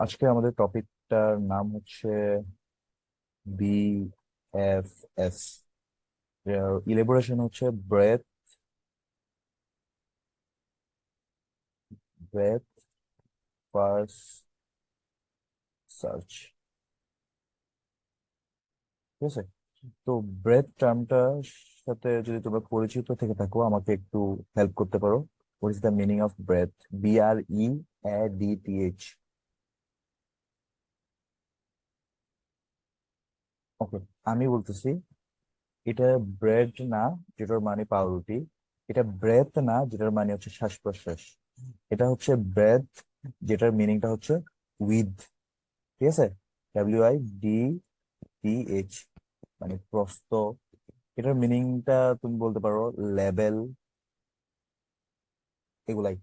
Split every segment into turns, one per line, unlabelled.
আজকে আমাদের টপিকটার নাম হচ্ছে বিএফএস। ইলেবোরেশন হচ্ছে ব্রেথ ব্রেথ ফার্স্ট সার্চ। ঠিক আছে। তো ব্রেথ টার্মটার সাথে যদি তোমরা পরিচিত থেকে থাকো আমাকে একটু হেল্প করতে পারো। What is the meaning of breadth? BREADTH। ওকে, আমি বলতেছি এটা ব্রেড না, যেটার মানে পাউরুটি। এটা ব্রেথ না, যেটার মানে হচ্ছে শ্বাস প্রশ্বাস। এটা হচ্ছে ব্রেথ, যেটার মিনিংটা হচ্ছে উইথ। ঠিক আছে। WIDTH, মানে প্রস্থ। এটার মিনিংটা তুমি বলতে পারো লেভেল, এগুলাই।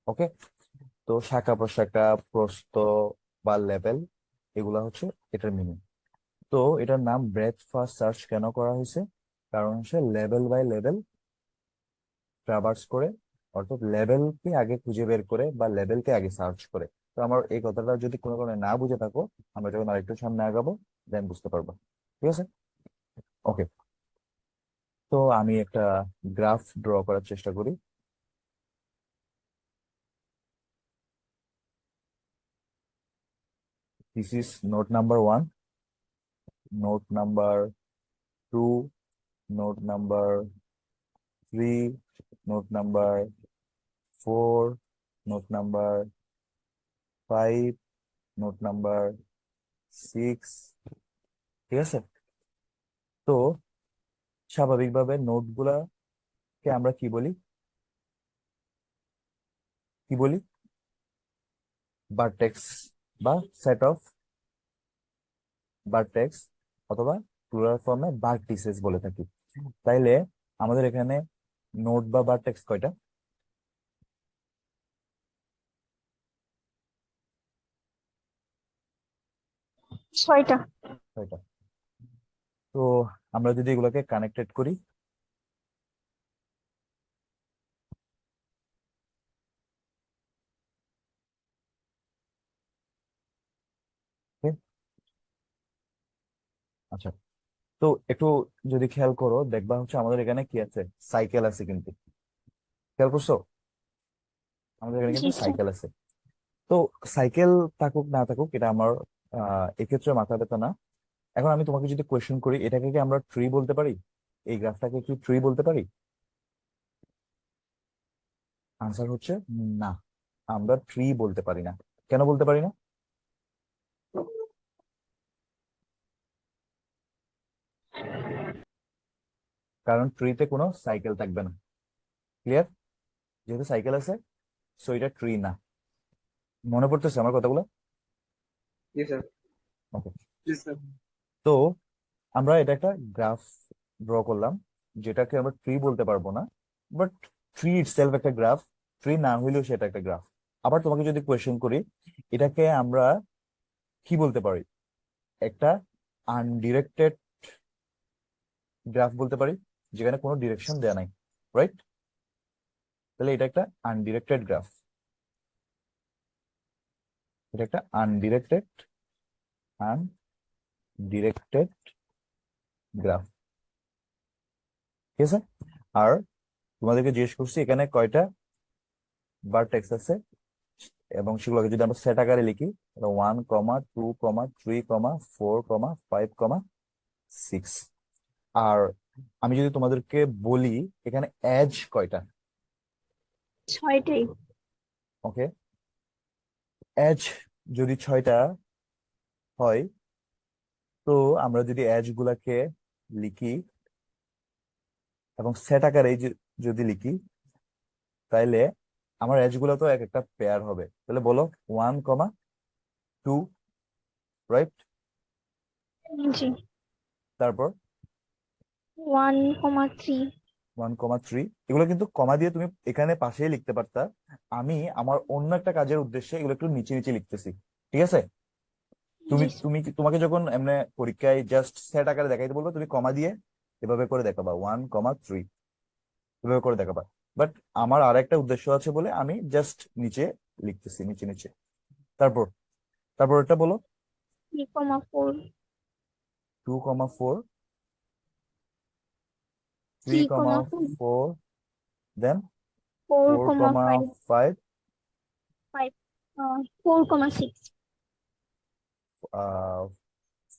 ওকে। তো শাখা প্রশাখা, প্রস্থ বা লেভেল, এগুলা হচ্ছে এটার মিনিং। তো এটার নাম ব্রেথ ফার্স্ট সার্চ কেন করা হয়েছে? কারণ হচ্ছে লেভেল বাই লেভেল ট্রাভার্স করে, অর্থাৎ লেভেলকে আগে খুঁজে বের করে বা লেভেলকে আগে সার্চ করে। তো আমার এই কথাটা যদি কোনো কারণে না বুঝে থাকো, আমরা যখন আরেকটু সামনে আগাবো দেন বুঝতে পারবো। ঠিক আছে। ওকে। তো আমি একটা গ্রাফ ড্র করার চেষ্টা করি। This is note number 1, note number 2, note number 3, note number 4, note number 5, note number 6। ঠিক আছে। তো স্বাভাবিকভাবে নোটগুলাকে আমরা কি বলি? কি বলি? ভার্টেক্স বা সেট অফ ভার্টেক্স, অথবা প্লুরাল ফর্মে ভার্টিসেস বলে থাকি। তাইলে আমাদের এখানে নোড বা ভার্টেক্স কয়টা?
6টা।
ছয়টা। তো আমরা যদি এগুলোকে কানেক্টেড করি, okay? আচ্ছা। তো একটু যদি খেয়াল করো দেখবা হচ্ছে আমাদের এখানে কি আছে, সাইকেল আছে কিন্তু। খেয়াল করছো? আমাদের এখানে
জি
কিন্তু
স্যার।
সাইকেল আছে। তো সাইকেল থাকুক না থাকুক এটা আমার এক্ষেত্রে মাথা ব্যথা না। এখন আমি তোমাকে যদি কোয়েশ্চেন করি, এটাকে কি আমরা ট্রি বলতে পারি? এই গ্রাফটাকে কি ট্রি বলতে পারি? আনসার হচ্ছে না, আমরা ট্রি বলতে পারি না। কেন বলতে পারি না? কারণ ট্রিতে কোনো সাইকেল থাকবে না। ক্লিয়ার? যেহেতু সাইকেল আছে, সো এটা ট্রি না। মনে পড়তেছে আমার কথাগুলো?
জি স্যার।
ওকে।
জি স্যার।
তো আমরা এটা একটা গ্রাফ ড্র করলাম, যেটাকে আমরা ট্রি বলতে পারবো না, বাট ট্রি ইটসেলফ একটা গ্রাফ। ট্রি না হইলেও সেটা একটা গ্রাফ। আবার তোমাকে যদি কোয়েশ্চেন করি, এটাকে আমরা কি বলতে পারি? একটা আনডিরেক্টেড গ্রাফ বলতে পারি, যেখানে কোনো ডিরেকশন দেয়া নাই। রাইট? তাহলে এটা একটা আনডিরেক্টেড গ্রাফ। এটা একটা আনডিরেক্টেড গ্রাফ। ঠিক আছে। আর তোমাদেরকে জিজ্ঞেস করছি এখানে কয়টা ভার্টেক্স আছে, এবং সেগুলোকে যদি আমরা সেট আকারে লিখি, 1, 2, 3, 4, 5, 6। আর আমি যদি তোমাদেরকে বলি এখানে এজ কয়টা?
6টাই।
ওকে। এজ যদি 6টা হয়, তো আমরা যদি এজ গুলাকে লিখি এবং সেট আকারে যদি লিখি, তাইলে আমার এজ গুলো তো এক একটা পেয়ার হবে। তাহলে বলো 1, 2, রাইট?
জি।
তারপর
1,3।
1, 3। এগুলো কিন্তু কমা দিয়ে তুমি এখানে পাশেই লিখতে পারতা। আমি আমার অন্য একটা কাজের উদ্দেশ্যে এগুলো একটু নিচে নিচে লিখতেছি। ঠিক আছে। তুমি
জি
তুমি তোমাকে যখন এমনি পরীক্ষায় জাস্ট সেট আকারে দেখাইতে বলবো, তুমি কমা দিয়ে এভাবে করে দেখাবা 1, 3, এভাবে করে দেখাবা। বাট আমার আর একটা উদ্দেশ্য আছে বলে আমি জাস্ট নিচে লিখতেছি, নিচে নিচে। তারপর তারপর এটা বলো।
3,4,
2,4,
3,4,
3,4, দেন
4,5,
4,5,
5, 4,6,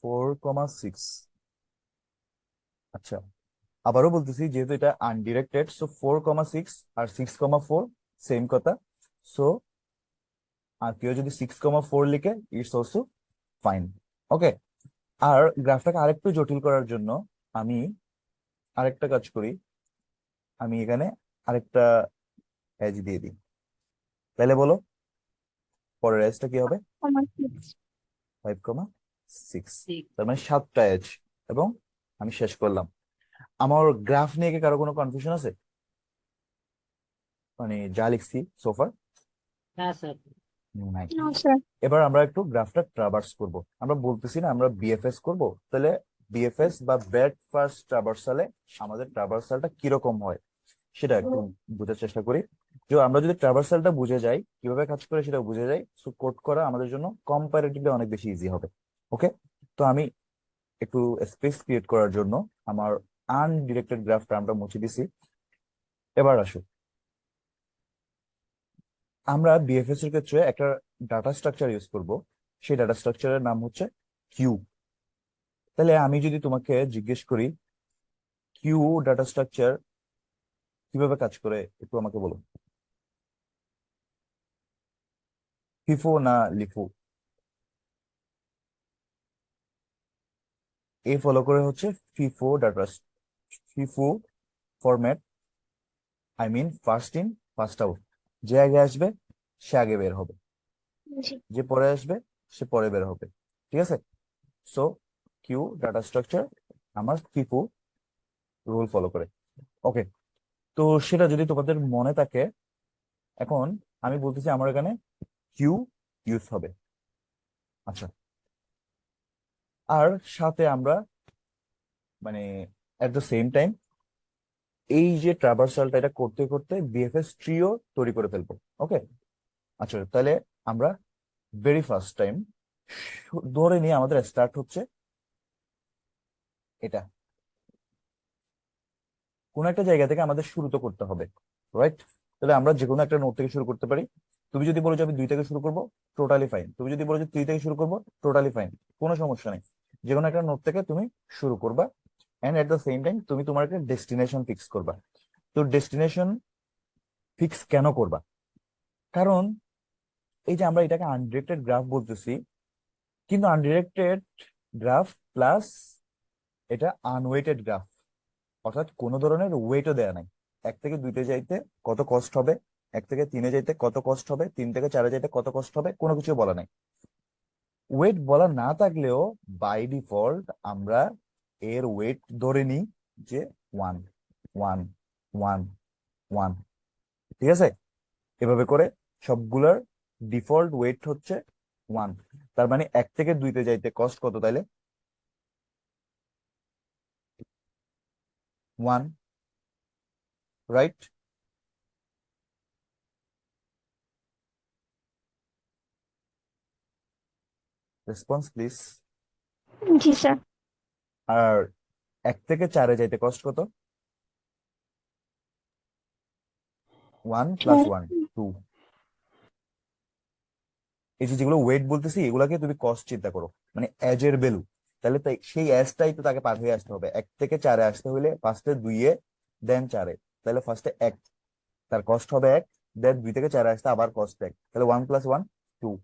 4,6। আচ্ছা, আবারও বলতেছি, যেহেতু এটা আনডিরেক্টেড, সো 4,6 আর 6,4 সেম কথা। সো আর কেউ যদি 6,4 লিখে, ইটস অলসো ফাইন। ওকে। আর গ্রাফটাকে আরেকটু জটিল করার জন্য আমি আরেকটা কাজ করি, আমি এখানে আরেকটা এজ দিয়ে দিই। তাহলে বলো পরের এজটা কি হবে?
5,6,
5,6। তার মানে 7টা এজ। এবং আমি শেষ করলাম। আমার গ্রাফ নিয়ে কি কারো কোনো কনফিউশন আছে? মানে যা লিখছি সোফার নাই।
no sir,
এবার আমরা একটু গ্রাফটা ট্রাভার্স করব। আমরা বলতেছি না আমরা বিএফএস করব, তাহলে বিএফএস বা ব্রেড ফার্স্ট ট্রাভার্সালে আমাদের ট্রাভার্সালটা কিরকম হয় সেটা একটু বোঝার চেষ্টা করি। যে আমরা যদি ট্রাভার্সালটা বুঝে যাই, কিভাবে কাজ করে সেটা বুঝে যাই, সো কোড করা আমাদের জন্য কম্পারেটিভলি অনেক বেশি ইজি হবে। ওকে। তো আমি একটু স্পেস ক্রিয়েট করার জন্য আমার আনডিরেক্টেড গ্রাফ টার্মটা মুছে দিছি। এবার আসো, আমরা বিএফএস এর ক্ষেত্রে একটা ডাটা স্ট্রাকচার ইউজ করব। সেই ডাটা স্ট্রাকচারের নাম হচ্ছে কিউ। তাহলে আমি যদি তোমাকে জিজ্ঞেস করি কিউ ডাটা স্ট্রাকচার কিভাবে কাজ করে, একটু আমাকে বলো। ফিফো না লিফো? এই ফলো করে হচ্ছে FIFO data, FIFO format. I mean first in first out. যে আগে আসবে সে আগে বের হবে,
জি,
যে পরে আসবে সে পরে বের হবে। ঠিক আছে। সো কিউ ডাটা স্ট্রাকচার আমার ফিফো রুল ফলো করে। ওকে। তো সেটা যদি তোমাদের মনে থাকে, এখন আমি বলতেছি আমার এখানে কিউ ইউজ হবে। আচ্ছা। আর সাথে আমরা মানে এট দ্য সেম টাইম এই যে ট্রাভার্সালটা এটা করতে করতে বিএফএস ট্রিও তৈরি করে ফেলবো। ওকে। আচ্ছা, তাহলে আমরা ভেরি ফার্স্ট টাইম ধরে নিয়ে আমাদের স্টার্ট হচ্ছে এটা। কোন একটা জায়গা থেকে আমাদের শুরু তো করতে হবে, রাইট? তাহলে আমরা যে কোনো একটা নোট থেকে শুরু করতে পারি। তুমি যদি বলো যে আমি 2 থেকে শুরু করবো, টোটালি ফাইন। তুমি যদি বলো যে 3 থেকে শুরু করবো, টোটালি ফাইন। কোনো সমস্যা নেই। যে কোনো একটা নোট থেকে তুমি শুরু করবা, and at the same time তুমি তোমার একটা ডেস্টিনেশন ফিক্স করবা। তো ডেস্টিনেশন ফিক্স কেন করবা? কারণ এই যে আমরা এটাকে আনডিরেক্টেড গ্রাফ বলতেছি, কিন্তু আনডিরেক্টেড গ্রাফ প্লাস এটা আনওয়েটেড গ্রাফ, অর্থাৎ কোনো ধরনের ওয়েটও দেয়া নাই। 1 থেকে 2-তে যাইতে কত কষ্ট হবে, 1 থেকে 3-এ যাইতে কত কষ্ট হবে, 3 থেকে 4-এ যাইতে কত কষ্ট হবে, কোনো কিছু বলা নাই। ওয়েট বলা না থাকলেও বাই ডিফল্ট আমরা এর ওয়েট ধরে নিই যে 1, 1, 1, 1। ঠিক আছে। এভাবে করে সবগুলার ডিফল্ট ওয়েট হচ্ছে 1। তার মানে 1 থেকে 2-তে যাইতে কষ্ট কত তাইলে? 1, রাইট? Response please.
জি স্যার,
আর 1 থেকে 4-এ যাইতে কষ্ট কত? 1 প্লাস
2,
1, 2। এই যে যেগুলো ওয়েট বলতেছি এগুলাকে তুমি কস্ট চিন্তা করো, মানে এজ এর ভ্যালু। তাহলে তাই সেই এজটাই তো তাকে পার হয়ে আসতে হবে। 1 থেকে 4-এ আসতে হলে ফার্স্টে 2-এ, দেন 4-এ। তাহলে ফার্স্টে 1, তার কস্ট হবে 1। দেন 2 থেকে 4-এ আসতে আবার কস্ট 1, তাহলে 1 প্লাস 1, 2।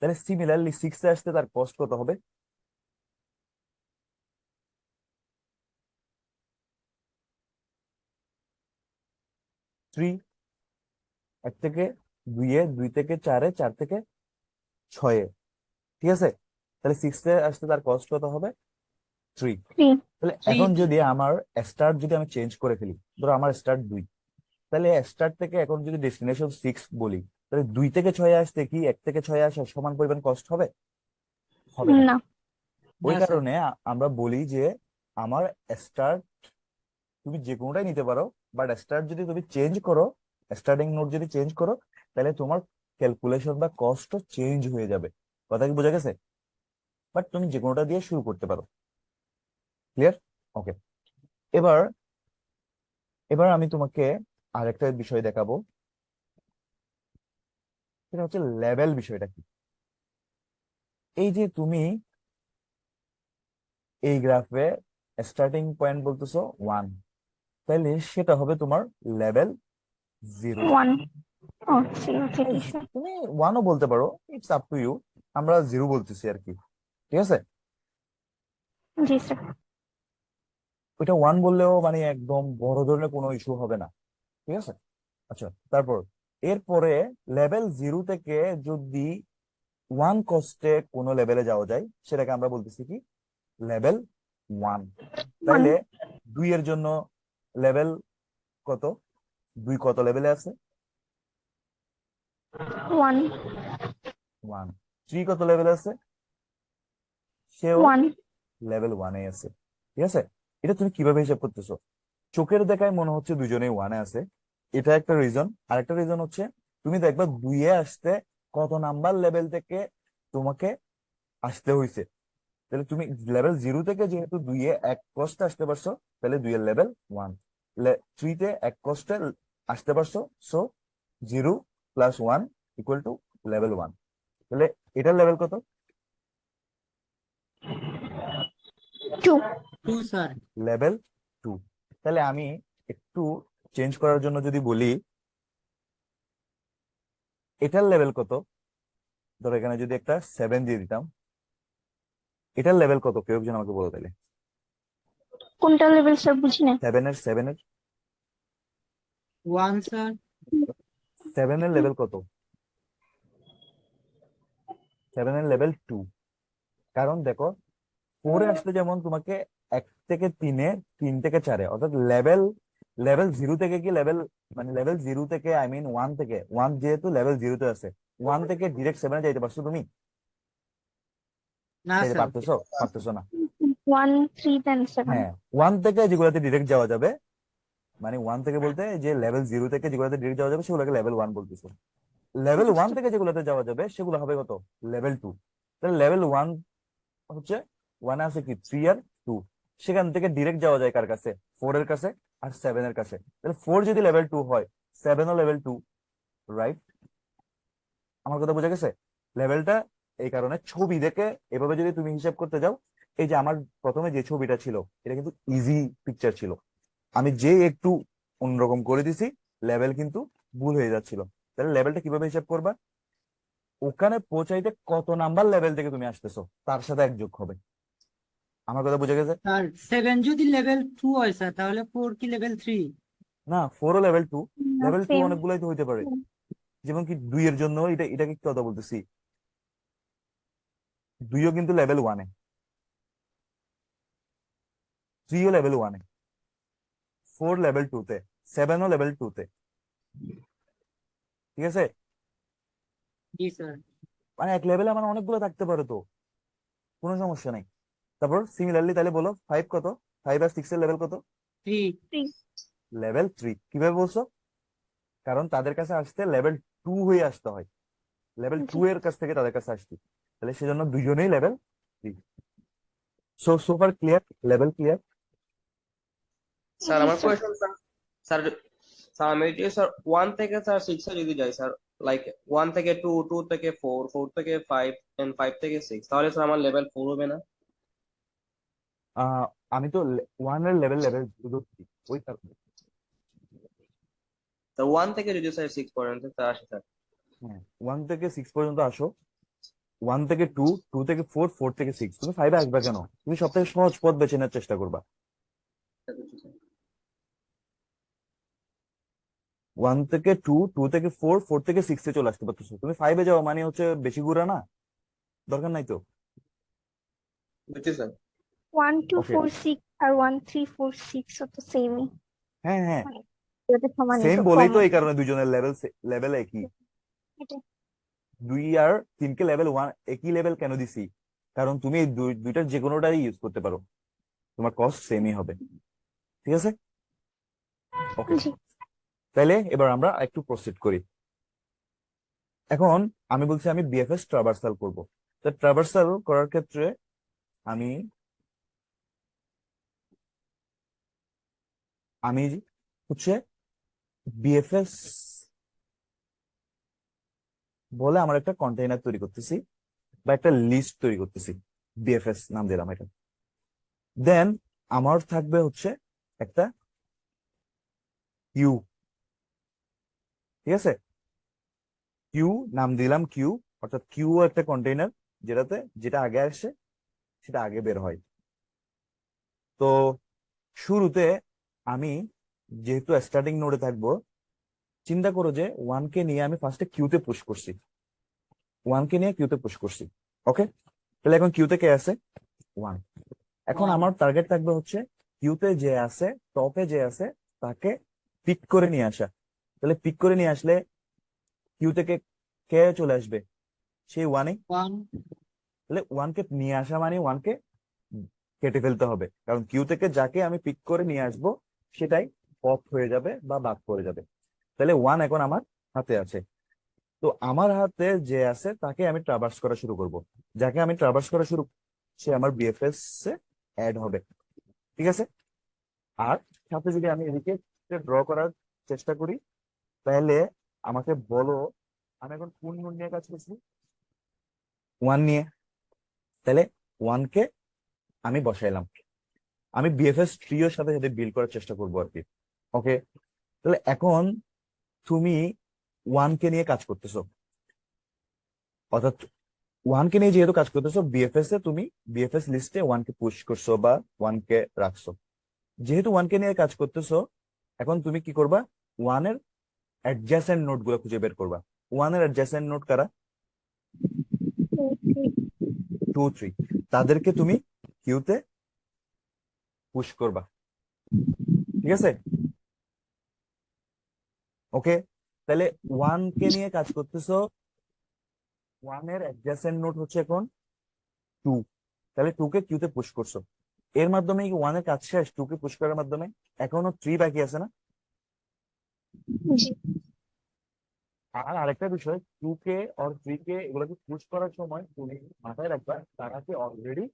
তাহলে সিমিলারলি 6-এ আসতে তার কস্ট কত হবে? 3। 1 থেকে 2-এ, 2 থেকে 4-এ, 4 থেকে 6-এ। ঠিক আছে। তাহলে 6-এ আসতে তার কস্ট কত হবে? 3।
3,
তাহলে এখন যদি আমার স্টার্ট যদি আমি চেঞ্জ করে ফেলি, ধরো আমার স্টার্ট 2, তাহলে স্টার্ট থেকে এখন যদি ডেস্টিনেশন 6 বলি, তাহলে 2 থেকে 6-এ আসতে কি 1 থেকে 6-এ আসা সমান পরিমাণ কষ্ট হবে? হবে না।
না,
ওই কারণে আমরা বলি যে আমার স্টার্ট তুমি যে কোনোটাই নিতে পারো, বাট স্টার্ট যদি তুমি চেঞ্জ করো, স্টার্টিং নোট যদি চেঞ্জ করো, তাহলে তোমার ক্যালকুলেশন বা কস্ট চেঞ্জ হয়ে যাবে। কথা কি বোঝা গেছে? বাট তুমি যে কোনোটা দিয়ে শুরু করতে পারো। ক্লিয়ার? ওকে। এবার এবার আমি তোমাকে আরেকটা বিষয় দেখাবো, সেটা হচ্ছে লেভেল বিষয়টা কি। এই যে তুমি এই গ্রাফে স্টার্টিং পয়েন্ট বলতেছো 1, তাইলে সেটা হবে তোমার লেভেল 0।
1 ও 0 থেকে শুরু।
তুমি 1ও বলতে পারো, ইটস আপ টু ইউ। আমরা 0 বলতেছি আর কি, ঠিক আছে?
জি স্যার।
ওইটা 1 বললেও মানে একদম বড় ধরনের কোনো ইস্যু হবে না, ঠিক আছে? আচ্ছা, তারপর এরপরে লেভেল 0 থেকে যদি 1 কস্টে কোনো লেভেলে যাওয়া যায়, সেটাকে আমরা বলতেছি কি লেভেল 1।
1
তাইলে 2 এর জন্য লেভেল কত? 2 কত লেভেলে আছে?
1
1। 3 কত লেভেলে আছে? সেও
1
লেভেল 1 আছে, ঠিক আছে? এটা তুমি কিভাবে হিসাব করতেছো? চোখের দেখায় মনে হচ্ছে দুজনেই 1 আছে, এটা একটা রিজন। আরেকটা রিজন হচ্ছে তুমি দেখবা 2 এ আসতে কত নাম্বার লেভেল থেকে তোমাকে আসতে হয়েছে। তাহলে তুমি লেভেল 0 থেকে যেহেতু 2 এ এক কষ্টে আসতে পারছো, তাহলে 2 এর লেভেল 1। 3 তে এক কষ্টে আসতে পারছো, so 0 plus 1 equal to level 1। তাহলে এটার লেভেল কত?
2
টু স্যার।
লেভেল 2। তাহলে আমি একটু চেঞ্জ করার জন্য যদি বলি এটার লেভেল কত, ধরো এখানে যদি একটা 7 দিয়ে দিতাম, এটার লেভেল কত কেউ একজন আমাকে বলে দিলে।
কোনটা লেভেল স্যার বুঝি না।
7 এর
1 স্যার।
7 এর লেভেল কত? 7 এর লেভেল 2। কারণ দেখো 4 এ আসতে যেমন তোমাকে 1 থেকে 3 এ, 3 থেকে 4 এ, অর্থাৎ লেভেল লেভেল 0 থেকে কি লেভেল, মানে লেভেল 0 থেকে আই মিন 1 থেকে, 1 যেহেতু লেভেল 0 তে আছে, 1 থেকে ডিরেক্ট 7 এ যাইতে পারছো তুমি?
না
যাইতে
স্যার।
পারতেছো? পারতেছো না।
1 3 দেন 7।
হ্যাঁ, 1 থেকে যেগুলোতে ডিরেক্ট যাওয়া যাবে, মানে 1 থেকে বলতে যে লেভেল 0 থেকে যেগুলোতে ডিরেক্ট যাওয়া যাবে সেগুলোকে লেভেল 1 বলতেছো। লেভেল 1 থেকে যেগুলোতে যাওয়া যাবে সেগুলো হবে কত? লেভেল 2। তাহলে লেভেল 1 হচ্ছে 1 আছে কি 3 আর 2, সেখান থেকে ডিরেক্ট যাওয়া যায় কার কাছে? 4 এর কাছে আর 7 এর কাছে। তাহলে 4 যদি লেভেল 2 হয়, 7 ও লেভেল 2, রাইট? আমার কথা বোঝা গেছে? লেভেলটা এই কারণে ছবি দেখে এভাবে যদি তুমি হিসাব করতে যাও, এই যে আমার প্রথমে যে ছবিটা ছিল এটা কিন্তু ইজি পিকচার ছিল, আমি যে একটু অন্যরকম করে দিছি, লেভেল কিন্তু ভুল হয়ে যাচ্ছিল। তাহলে লেভেলটা কিভাবে হিসাব করবা? ওখানে পৌঁছাইতে কত নাম্বার লেভেল থেকে তুমি আসতেছো তার সাথে এক যোগ হবে। আমার কথা বুঝে গেছে?
স্যার 7 যদি লেভেল 2 হয় স্যার, তাহলে 4 কি লেভেল 3?
না, 4 ও লেভেল 2। Level 2
same.
অনেকগুলাই তো হইতে পারে, যেমন কি 2 এর জন্য এটাকে কি কথা বলতেছি, 2 ও কিন্তু লেভেল 1 এ, 3 ও লেভেল 1 এ, 4 লেভেল 2 তে, 7 ও লেভেল 2 তে, ঠিক আছে?
জি স্যার।
মানে এক লেভেলে আমার অনেকগুলো থাকতে পারে, তো কোনো সমস্যা নেই। তারপর সিমিলারলি তাহলে বলো 5 কত? 5 আর 6 এর লেভেল কত?
3।
3
লেভেল 3। কিভাবে বলছো? কারণ তাদের কাছে আসতে লেভেল 2 হয়ে আসতে হয়, লেভেল 2
জি
এর কাছ থেকে তাদের কাছে আসছি, তাহলে সেজন্য দুজনেই level 3। So far clear? Level clear?
Sir
জি
আমার
স্যার।
কোয়েশ্চন স্যার স্যার আমি যদি স্যার 1 থেকে স্যার 6 এ যদি যাই স্যার, লাইক 1 থেকে 2, 2 থেকে 4, 4 থেকে 5 এন্ড 5 থেকে 6, তাহলে স্যার আমার লেভেল 4 হবে না?
আহ আমি তো 1 এর লেভেল লেভেল ধরছি, ওই কারণে।
তো 1 থেকে যদি স্যার 6 পর্যন্ত তা আসে স্যার।
হ্যাঁ, 1 থেকে 6 পর্যন্ত আসো। 1 থেকে 2, 2 থেকে 4, 4 থেকে 6, তুমি 5 এ আসবা কেন? তুমি সব থেকে সহজ পথ বেছে নেওয়ার চেষ্টা করবা। 1 থেকে 2, 2 থেকে 4, 4 থেকে 6 এ চলে আসতে পারতেছো, তুমি 5 এ যাও মানে হচ্ছে বেশি ঘুরা না, দরকার নাই তো।
বুঝছি স্যার।
1 2
ওকে।
4 6 আর 1 3 4 6 ও তো সেমই,
হ্যাঁ হ্যাঁ,
মানে এটা সমানই
সেম
তো,
বলেই
কম।
তো এই কারণে দুজনের লেভেল লেভেল একই।
এটা
2 আর 3 কে লেভেল 1 একই লেভেল কেন দিছি? কারণ তুমি এই দুইটার যে কোনোটাই ইউজ করতে পারো, তোমার কস্ট সেমই হবে, ঠিক আছে? ওকে,
জি
তাহলে এবার আমরা একটু প্রসিড করি। এখন আমি বলছি আমি বিএফএস ট্রাভার্সাল করব। তো ট্রাভার্সাল করার ক্ষেত্রে আমি আমি হচ্ছে বিএফএস বলে আমার একটা কন্টেইনার তৈরি করতেছি বা একটা লিস্ট তৈরি করতেছি, বিএফএস নাম দিলাম এটা। দেন আমার থাকবে হচ্ছে একটা কিউ, ঠিক আছে, কিউ নাম দিলাম কিউ, অর্থাৎ কিউ একটা কন্টেইনার যেটা আগে আসে সেটা আগে বের হয়। তো শুরুতে আমি যেহেতু স্টার্টিং নোডে থাকবো, চিন্তা করো যে ওয়ান কে নিয়ে আমি ফার্স্টে কিউতে পুশ করছি, ওকে। তাহলে এখন কিউতে কে আছে? ওয়ান। এখন
One.
আমার টার্গেট থাকবে হচ্ছে কিউতে যে আছে, টপে যে আছে তাকে পিক করে নিয়ে আসা। তাহলে পিক করে নিয়ে আসলে কিউ থেকে কে চলে আসবে? সেই ওয়ানে।
One.
তাহলে ওয়ানকে নিয়ে আসা মানে ওয়ানকে কেটে ফেলতে হবে, কারণ কিউ থেকে যাকে আমি পিক করে নিয়ে আসবো সেটাই পপ হয়ে যাবে বা বাদ পড়ে যাবে। তাহলে ওয়ান এখন আমার হাতে আছে। তো আমার হাতে যে আছে তাকে আমি ট্রাভার্স করা শুরু করব। যাকে আমি ট্রাভার্স করা শুরু, সে আমার বিএফএস এ অ্যাড হবে, ঠিক আছে। আর সাথে যদি আমি এদিকে ড্র করার চেষ্টা করি, তাহলে আমাকে বলো আমি এখন কোন নোড নিয়ে কাজ করছি? ওয়ান নিয়ে। তাহলে ওয়ানকে আমি বসাইলাম, আমি বিএফএস ট্রিওর সাথে সাথে বিল্ড করার চেষ্টা করবো আর কি, ওকে। তাহলে এখন তুমি ওয়ানকে নিয়ে কাজ করতেছো, অর্থাৎ ওয়ানকে নিয়ে যেহেতু কাজ করতেছো বিএফএস এ, তুমি বিএফএস লিস্টে ওয়ানকে পুশ করছো বা ওয়ানকে রাখছো। যেহেতু ওয়ানকে নিয়ে কাজ করতেছো, এখন তুমি কি করবা? ওয়ানের অ্যাডজাসেন্ট নোড গুলো খুঁজে বের করবা। ওয়ানের অ্যাডজাসেন্ট নোড কারা?
2, 3.
2, 3। তাদেরকে তুমি কিউতে পুশ করবা, ঠিক আছে, ওকে। তাহলে ওয়ানকে নিয়ে কাজ করতেছো, ওয়ানের অ্যাডজাসেন্ট নোড হচ্ছে এখন 2। তাহলে 2 কে কিউতে পুশ করছো, এর মাধ্যমে কি ওয়ানের কাজ শেষ? 2 কে পুশ করার মাধ্যমে এখনো 3 বাকি আছে না?
জি।
আর আরেকটা বিষয়, 2 কে আর 3 কে এগুলোকে পুশ করার সময় তুমি মাথায় রাখবা তারা কি অলরেডি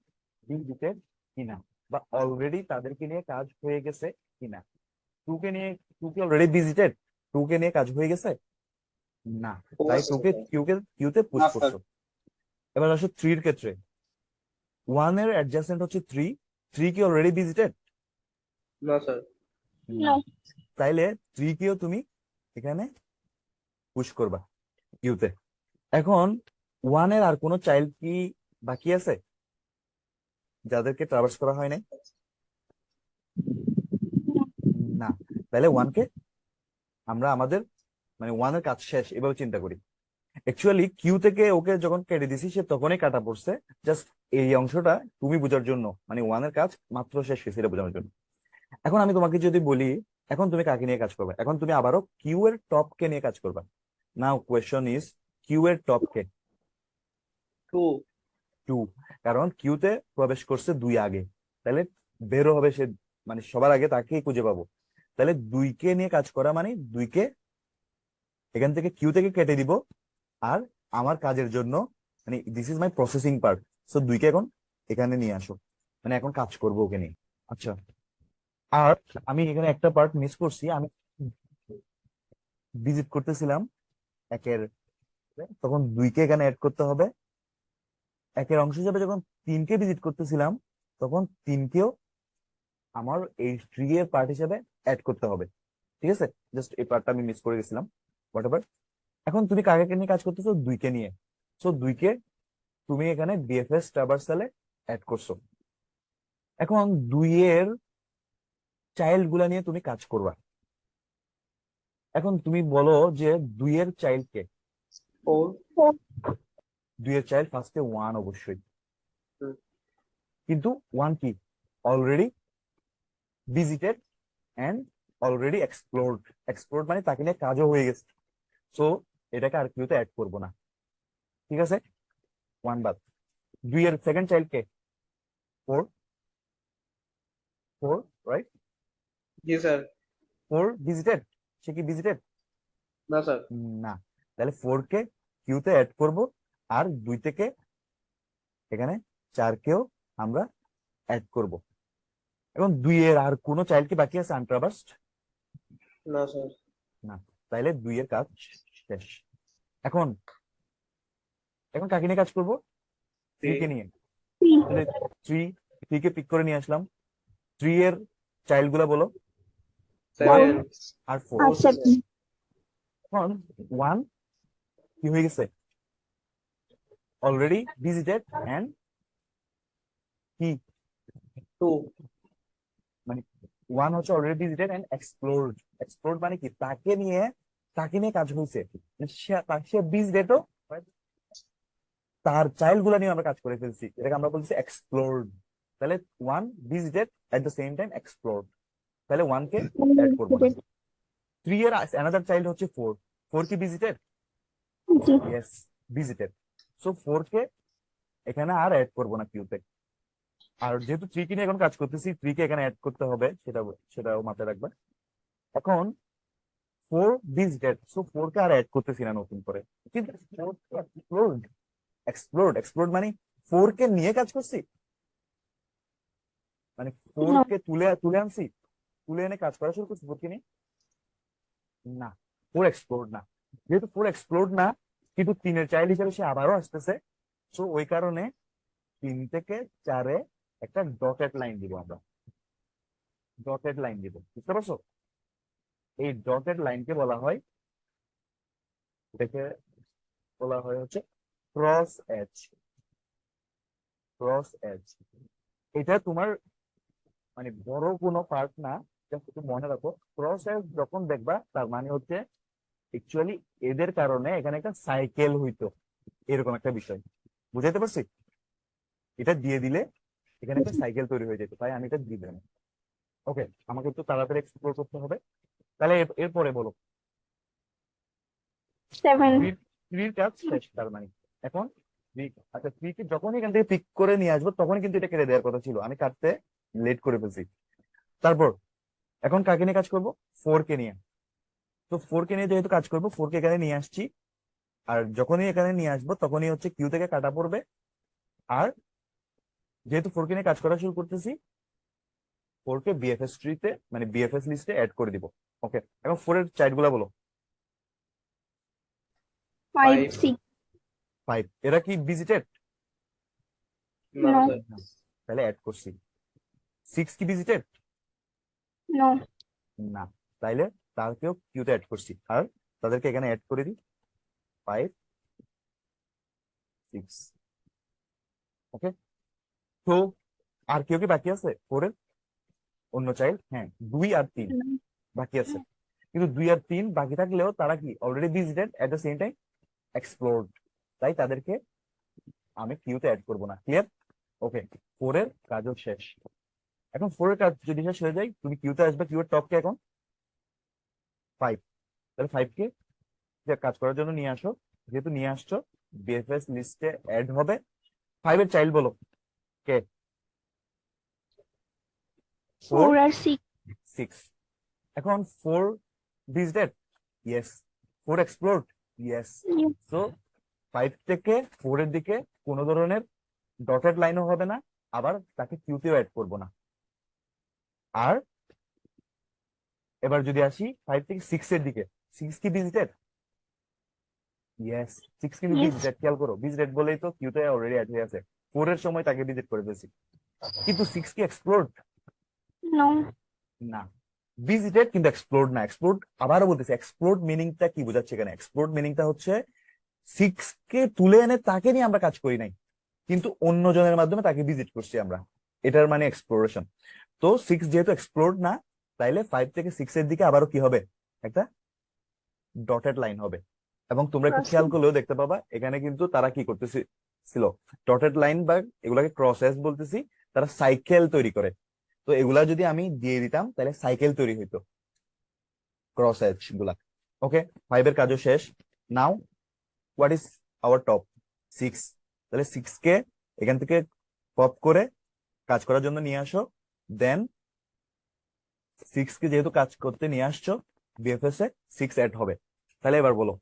ডিজিটেড কিনা, বা অলরেডি তাদেরকে নিয়ে কাজ হয়ে গেছে কিনা। 2 কে নিয়ে, 2 কে অলরেডি ভিজিটেড, 2 কে নিয়ে কাজ হয়ে গেছে না, তাই 2 কে কিউতে পুশ
না স্যার।
করছো। এবার আসো 3 এর ক্ষেত্রে, 1 এর অ্যাডজাসেন্ট হচ্ছে 3, 3 কি অলরেডি ভিজিটেড?
না স্যার।
না,
No.
তাইলে 3 কেও তুমি এখানে পুশ করবা কিউতে। এখন 1 এর আর কোনো চাইল্ড কি বাকি আছে যাদেরকে ট্রাভার্স করা হয় নাই? না, তাহলে 1 কে আমরা আমাদের মানে 1 এর কাজ শেষ এভাবে চিন্তা করি। অ্যাকচুয়ালি কিউ থেকে ওকে যখন কেটে দিছি সে তখনই কাটা পড়ছে, জাস্ট এই অংশটা তুমি বোঝার জন্য, মানে 1 এর কাজ মাত্র শেষ হয়েছে এটা বোঝানোর জন্য। এখন আমি তোমাকে যদি বলি এখন তুমি কাকে নিয়ে কাজ করবে, এখন তুমি আবারও কিউ এর টপ কে নিয়ে কাজ করবা। নাও কোয়েশ্চন ইজ, কিউ এর টপ কে?
2।
2, কারণ কিউতে প্রবেশ করছে 2 আগে, তাহলে বেরো হবে সে, মানে সবার আগে তাকেই খুঁজে পাবো। তাহলে 2 কে নিয়ে কাজ করা মানে 2 কে এখান থেকে কিউ থেকে কেটে দিব, আর আমার কাজের জন্য, মানে this is my processing part, so 2 কে এখন এখানে নিয়ে আসো, মানে এখন কাজ করবো ওকে নিয়ে। আচ্ছা, আর আমি এখানে একটা পার্ট মিস করছি, আমি ভিজিট করতেছিলাম একের, তখন 2 কে এখানে অ্যাড করতে হবে। একের অংশ হিসেবে যখন 3 কে ভিজিট করতেছিলাম তখন 3 কেও আমার এই ট্রি এর পার্ট হিসেবে অ্যাড করতে হবে, ঠিক আছে। জাস্ট এই পার্টটা আমি মিস করে গেছিলাম, হোয়াটএভার। এখন তুমি কাকে নিয়ে কাজ করতেছো? 2 কে নিয়ে। সো 2 কে তুমি এখানে বিএফএস ট্রাভার্সালে অ্যাড করছো। এখন 2 এর চাইল্ড গুলা নিয়ে তুমি কাজ করবা। এখন তুমি বলো যে 2 এর চাইল্ড কে?
4।
4.
2 এর চাইল্ড ফার্স্টে 1 অবশ্যই, কিন্তু 1 কি অলরেডি ভিজিটেড এন্ড অলরেডি এক্সপ্লোরড মানে তাকে নিয়ে কাজও হয়ে গেছে, সো এটাকে আর কিউতে অ্যাড করবো না, ঠিক আছে। 1 বাদ। 2 এর সেকেন্ড চাইল্ড কে? 4, 4 রাইট,
জি স্যার।
4 ভিজিটেড, সে কি ভিজিটেড?
না স্যার।
না, তাহলে 4 কে কিউতে অ্যাড করব, আর 2 থেকে এখানে 4কেও আমরা অ্যাড করব। এখন 2 এর আর কোনো চাইল্ড কি বাকি আছে আনট্রাভার্সড?
না স্যার।
না, তাইলে 2 এর কাজ শেষ। এখন এখন কাকে নিয়ে কাজ করব? 3 কে নিয়ে। তাহলে 3 কে পিক করে নিয়ে আসলাম। 3 এর চাইল্ড গুলা বলো।
7
আর 4।
আর 7
এখন 1 কি হয়ে গেছে? অলরেডি ভিজিটেড এন্ড কি
2
মানে 1 হচ্ছে অলরেডি ভিজিটেড এন্ড এক্সপ্লোরড। এক্সপ্লোরড মানে কি? তাকে নিয়ে কাজ হয়েছে। সে ভিজিটেডও, তার চাইল্ড গুলা নিয়ে আমরা কাজ করে ফেলছি, এটাকে আমরা বলছি এক্সপ্লোরড। তাহলে 1 visited at the same time explored, তাহলে 1 কে অ্যাড করবো না। 3 এর অ্যানাদার চাইল্ড হচ্ছে 4। 4 কি ভিজিটেড?
জি
ইয়েস, ভিজিটেড। সো 4 কে এখানে আর অ্যাড করবো না কিউতে। আর যেহেতু 3 কে নিয়ে এখন কাজ করতেছি, 3 কে এখানে অ্যাড করতে হবে, সেটাও মাথায় রাখবে। এখন 4 ভিজিটেড, সো 4 কে আর অ্যাড করতেছি না নতুন করে, কিন্তু এক্সপ্লোরড মানে 4 কে নিয়ে কাজ করছি, মানে 4
না
কে তুলে তুলে আনছি, তুলে এনে কাজ করা শুরু করছি 4 কে নিয়ে? না, 4 এক্সপ্লোরড না। যেহেতু 4 এক্সপ্লোরড না, কিন্তু 3 এর চাইল্ড হিসেবে সে আবারও আসতেছে, সো ওই কারণে 3 থেকে 4-এ একটা ডটেড লাইন দিব আমরা। ডটেড লাইন দিব, বুঝতে পারছো? এই ডটেড লাইনকে বলা হয়, এটাকে বলা হয় হচ্ছে ক্রস এজ। ক্রস এজ এটা তোমার মানে বড় কোনো পার্ট না, জাস্ট একটু মনে রাখো। ক্রস এজ যখন দেখবা তার মানে হচ্ছে অ্যাকচুয়ালি এদের কারণে এখানে একটা সাইকেল হইতো, এরকম একটা বিষয়। বুঝাইতে পারছি? এটা দিয়ে দিলে এখানে একটা সাইকেল তৈরি হয়ে যেত, তাই আমি এটা দিয়ে দিলাম। ওকে, আমাকে একটু তাড়াতাড়ি এক্সপ্লোর করতে হবে। তাহলে এরপরে বলো।
7
3 কাজ শেষ তার মানে। এখন আচ্ছা, 3 কে যখন এখান থেকে পিক করে নিয়ে আসবো তখন কিন্তু এটা কেটে দেওয়ার কথা ছিল, আমি কাটতে লেট করে ফেলছি। তারপর এখন কাকে নিয়ে কাজ করবো? 4 কে নিয়ে। তো 4 কে নিয়ে যেহেতু কাজ করবো, 4 কে এখানে নিয়ে আসছি। আর যখনই এখানে নিয়ে আসবো তখনই হচ্ছে কিউ থেকে কাটা পড়বে। আর যেহেতু 4 কে নিয়ে কাজ করা শুরু করতেছি, 4 কে বিএফএস ট্রিতে মানে বিএফএস লিস্টে অ্যাড করে দিব। ওকে, এখন 4 এর চাইল্ড গুলা বলো।
5
5
6
5 এরা কি ভিজিটেড?
না
No.
স্যার।
তাহলে অ্যাড করছি। 6 কি ভিজিটেড?
No.
না, তাইলে তারকেও কিউতে অ্যাড করছি, আর তাদেরকে এখানে অ্যাড করে দিই 5 6। ওকে, তো আর কেউ কি বাকি আছে 4 এর অন্য চাইল্ড? হ্যাঁ, 2 আর 3
No.
বাকি আছে। কিন্তু 2 আর 3 বাকি থাকলেও তারা কি already visited at the same time explored, তাই তাদেরকে আমি কিউতে অ্যাড করবো না। ক্লিয়ার? ওকে, 4 এর কাজও শেষ। এখন 4 এর কাজ যদি শেষ হয়ে যায়, তুমি কিউতে আসবে। কিউ এর টপকে এখন 5, তাহলে 5 কে যে কাজ করার জন্য নিয়ে আসো। যেহেতু নিয়ে আসছো, বিএফএস লিস্টে অ্যাড হবে। 5 এর চাইল্ড বলো কে? 4
4 আর 6
6। এখন 4 visited, yes. 4 explored, yes.
Yes.
So 5 থেকে 4 এর দিকে কোনো ধরনের ডটেড লাইনও হবে না, আবার তাকে কিউতেও অ্যাড করবো না। আর এবার যদি আসি 5 থেকে 6 এর দিকে, 6 কি ভিজিটেড? ইয়েস, 6 কিন্তু
Yes.
ভিজিটেড। খেয়াল করো, ভিজিটেড বলেই তো কিউতে অলরেডি অ্যাড হয়ে আছে। 4 এর সময় তাকে ভিজিট করে ফেলছি। কিন্তু 6 কি এক্সপ্লোরড?
No.
না, ভিজিটেড কিন্তু এক্সপ্লোরড না। এক্সপ্লোরড, আবারও বলতেছি, এক্সপ্লোরড মিনিংটা কি বোঝাচ্ছে এখানে? এক্সপ্লোরড মিনিংটা হচ্ছে 6 কে তুলে এনে তাকে নিয়ে আমরা কাজ করি নাই, কিন্তু অন্য জনের মাধ্যমে তাকে ভিজিট করছি আমরা, এটার মানে এক্সপ্লোরেশন। তো 6 যেহেতু এক্সপ্লোরড না, তাইলে 5 থেকে 6 এর দিকে আবারও কি হবে? একটা ডটেড লাইন হবে। এবং তোমরা একটু খেয়াল
Crossing.
করলেও দেখতে পাবা এখানে কিন্তু তারা কি করতেছিল, ডটেড লাইন বা এগুলাকে ক্রসেস বলতেছি, তারা সাইকেল তৈরি করে। তো এগুলা যদি আমি দিয়ে দিতাম তাহলে সাইকেল তৈরি হইতো, ক্রস এজ গুলা। ওকে, 5 এর কাজও শেষ। Now what is our top? 6। তাহলে 6 কে এখান থেকে পপ করে কাজ করার জন্য নিয়ে আসো। দেন 6 কে যেহেতু কাজ করতে নিয়ে আসছো, বিএফএস এ 6 অ্যাড হবে। তাহলে এবার বলো।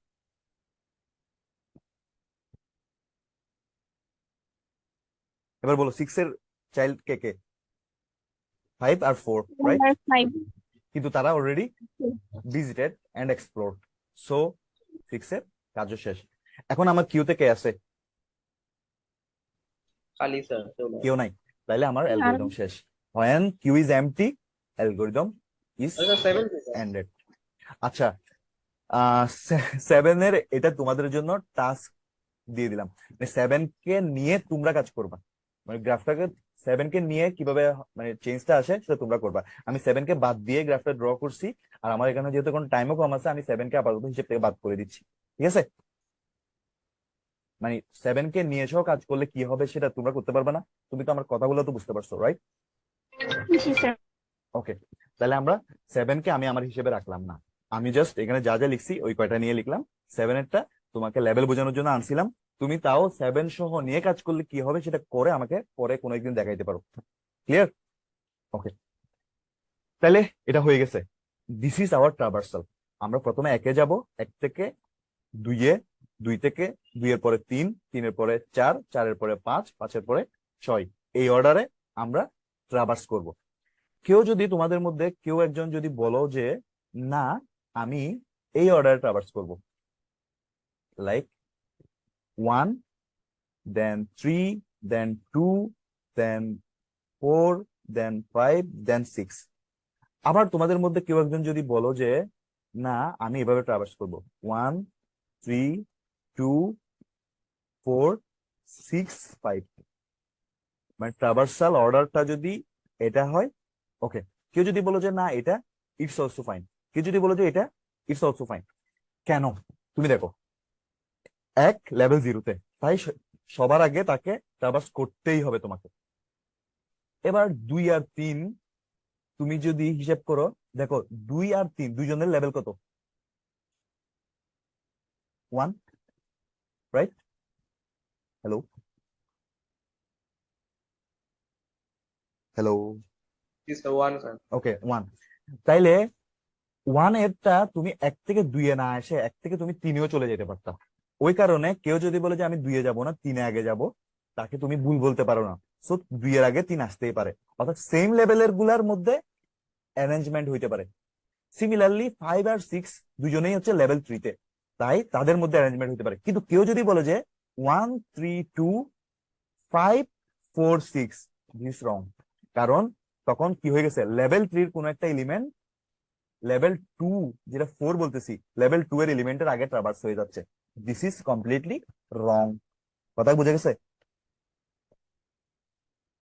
এবার বলো 6 এর চাইল্ড কে কে? 5 আর 4, রাইট?
Number 5.
কিন্তু তারা অলরেডি ভিজিটেড এন্ড এক্সপ্লোরড, সো 6 এর কাজও শেষ। এখন আমার কিউতে কে আছে?
খালি স্যার
কেউ নাই, তাইলে আমার অ্যালগোরিদম শেষ। when q is empty algorithm is
আচ্ছা 7 কি স্যার?
ended। আচ্ছা, 7 এর এটা তোমাদের জন্য টাস্ক দিয়ে দিলাম, মানে 7 কে নিয়ে তোমরা কাজ করবা, মানে গ্রাফটাকে 7 কে নিয়ে কিভাবে মানে চেঞ্জটা আসে সেটা তোমরা করবা। আমি 7 কে বাদ দিয়ে গ্রাফটা ড্র করছি, আর আমার এখানে যেহেতু কোনো টাইমও কম আছে, আমি 7 কে আপাতত হিসেব থেকে বাদ করে দিচ্ছি, ঠিক আছে? মানে 7 কে নিয়ে এসেও কাজ করলে কি হবে সেটা তোমরা করতে পারবে না। তুমি তো আমার কথাগুলো তো বুঝতে পারছো, রাইট?
জি স্যার।
ওকে, তাহলে আমরা 7 কে আমি আমার হিসেবে রাখলাম না, আমি জাস্ট এখানে যা যা লিখছি ওই কয়টা নিয়ে লিখলাম। 7 এরটা তোমাকে লেভেল বোঝানোর জন্য আনছিলাম, তুমি তাও 7 সহ নিয়ে কাজ করলে কি হবে সেটা করে আমাকে পরে কোনো একদিন দেখাইতে পারো। ক্লিয়ার? ওকে, তাহলে এটা হয়ে গেছে। This is our traversal. আমরা প্রথমে 1 এ যাব, 1 থেকে 2 এ, 2 থেকে 2 এর পরে 3, 3 এর পরে 4, 4 এর পরে 5, 5 এর পরে 6, এই অর্ডারে আমরা ট্রাভার্স করব। কেউ যদি তোমাদের মধ্যে কেউ একজন যদি বলো যে না আমি এই অর্ডারে ট্রাভার্স করব, লাইক 1 দেন 3 দেন 2 দেন 4 দেন 5 দেন 6, আবার তোমাদের মধ্যে কেউ একজন যদি বলো যে না আমি এভাবে ট্রাভার্স করব 1 3 2 4 6 5, মানে ট্রাভার্সাল অর্ডারটা যদি এটা হয়, ওকে। কেউ যদি বলো যে না এটা, ইটস অলসো ফাইন। কেউ যদি বলো যে এটা, ইটস অলসো ফাইন। কেন? তুমি দেখো, 1 লেভেল 0-তে, তাই সবার আগে তাকে ট্রাভার্স করতেই হবে তোমাকে। এবার 2 আর 3 তুমি যদি হিসেব করো, দেখো 2 আর 3 দুইজনের লেভেল কত? 1, right? Hello hello,
sir 1 sir.
Okay 1। তাইলে 1 এরটা তুমি 1 থেকে 2 এ না এসে 1 থেকে তুমি 3 এও চলে যেতে পারতা। ওই কারণে কেউ যদি বলে যে আমি 2 এ যাবো না 3 এ আগে যাব, তাকে তুমি ভুল বলতে পারো না। সো 2 এর আগে 3 আসতেই পারে, অর্থাৎ সেম লেভেলের গুলার মধ্যে অ্যারেঞ্জমেন্ট হইতে পারে। সিমিলারলি 5 আর 6 দুজনেই হচ্ছে লেভেল 3-তে, তাই তাদের মধ্যে অ্যারেঞ্জমেন্ট হতে পারে। কিন্তু কেউ যদি বলে যে 1 3 2 5 4 6, দিস রং। কারণ তখন কি হয়ে গেছে, লেভেল 3-র কোন একটা এলিমেন্ট লেভেল 2, যেটা 4 বলতেছি, লেভেল 2 এর এলিমেন্টের আগে ট্রাভার্স হয়ে যাচ্ছে। দিস ইজ কমপ্লিটলি রং। কথা বুঝে গেছে?